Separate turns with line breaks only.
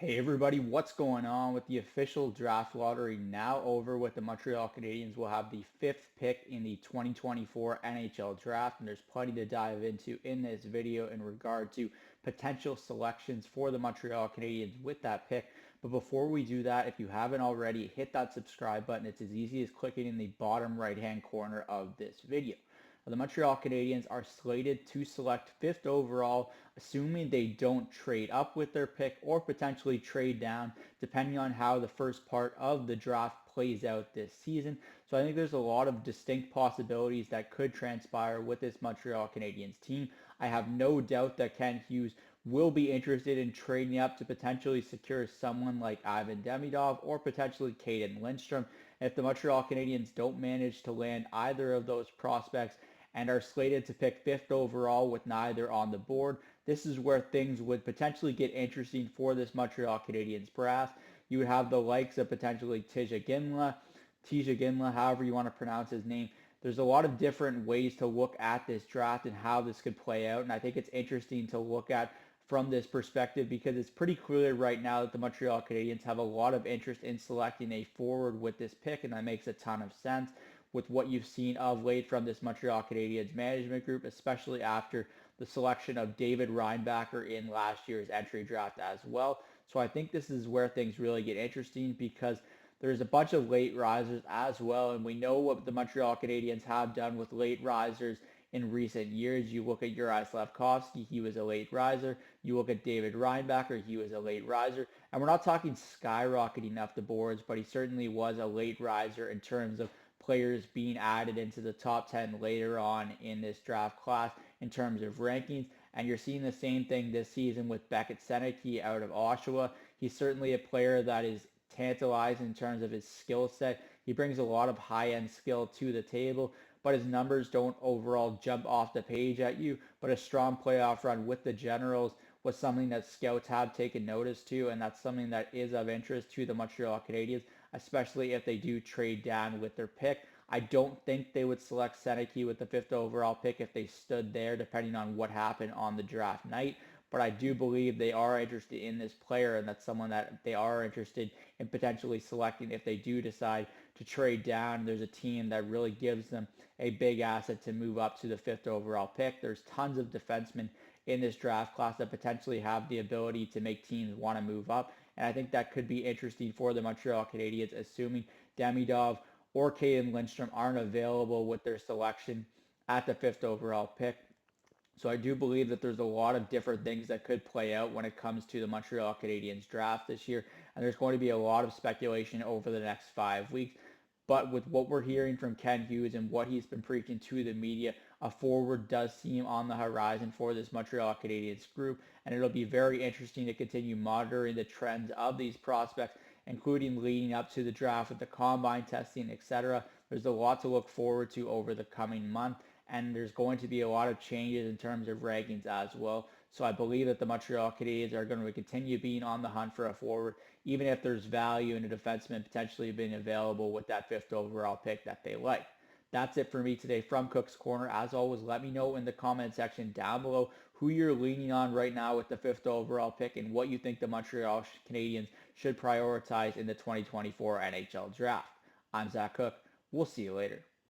Hey everybody, what's going on? With the official draft lottery now over with, the Montreal Canadiens will have the fifth pick in the 2024 NHL draft, and there's plenty to dive into in this video in regard to potential selections for the Montreal Canadiens with that pick. But before we do that, if you haven't already, hit that subscribe button. It's as easy as clicking in the bottom right hand corner of this video. The Montreal Canadiens are slated to select fifth overall, assuming they don't trade up with their pick or potentially trade down, depending on how the first part of the draft plays out this season. So I think there's a lot of distinct possibilities that could transpire with this Montreal Canadiens team. I have no doubt that Ken Hughes will be interested in trading up to potentially secure someone like Ivan Demidov or potentially Caden Lindstrom. If the Montreal Canadiens don't manage to land either of those prospects and are slated to pick fifth overall with neither on the board, this is where things would potentially get interesting for this Montreal Canadiens brass. You would have the likes of potentially Tija Ginla, however you want to pronounce his name. There's a lot of different ways to look at this draft and how this could play out, and I think it's interesting to look at from this perspective because it's pretty clear right now that the Montreal Canadiens have a lot of interest in selecting a forward with this pick, and that makes a ton of sense with what you've seen of late from this Montreal Canadiens management group, especially after the selection of David Reinbacher in last year's entry draft as well. So I think this is where things really get interesting because there's a bunch of late risers as well, and we know what the Montreal Canadiens have done with late risers in recent years. You look at Uri Slafkovsky, he was a late riser. You look at David Reinbacher, he was a late riser. And we're not talking skyrocketing up the boards, but he certainly was a late riser in terms of players being added into the top 10 later on in this draft class in terms of rankings. And you're seeing the same thing this season with Beckett Seneke out of Oshawa. He's certainly a player that is tantalizing in terms of his skill set. He brings a lot of high-end skill to the table, but his numbers don't overall jump off the page at you. But a strong playoff run with the Generals was something that scouts have taken notice to, and that's something that is of interest to the Montreal Canadiens, especially if they do trade down with their pick. I don't think they would select Seneke with the fifth overall pick if they stood there, depending on what happened on the draft night. But I do believe they are interested in this player, and that's someone that they are interested in potentially selecting if they do decide to trade down. There's a team that really gives them a big asset to move up to the fifth overall pick. There's tons of defensemen in this draft class that potentially have the ability to make teams want to move up. And I think that could be interesting for the Montreal Canadiens, assuming Demidov or Caden Lindstrom aren't available with their selection at the fifth overall pick. So I do believe that there's a lot of different things that could play out when it comes to the Montreal Canadiens draft this year. And there's going to be a lot of speculation over the next 5 weeks. But with what we're hearing from Ken Hughes and what he's been preaching to the media, a forward does seem on the horizon for this Montreal Canadiens group. And it'll be very interesting to continue monitoring the trends of these prospects, including leading up to the draft with the combine testing, etc. There's a lot to look forward to over the coming month, and there's going to be a lot of changes in terms of rankings as well. So I believe that the Montreal Canadiens are going to continue being on the hunt for a forward, even if there's value in a defenseman potentially being available with that fifth overall pick that they like. That's it for me today from Cook's Corner. As always, let me know in the comment section down below who you're leaning on right now with the fifth overall pick and what you think the Montreal Canadiens should prioritize in the 2024 NHL draft. I'm Zach Cook. We'll see you later.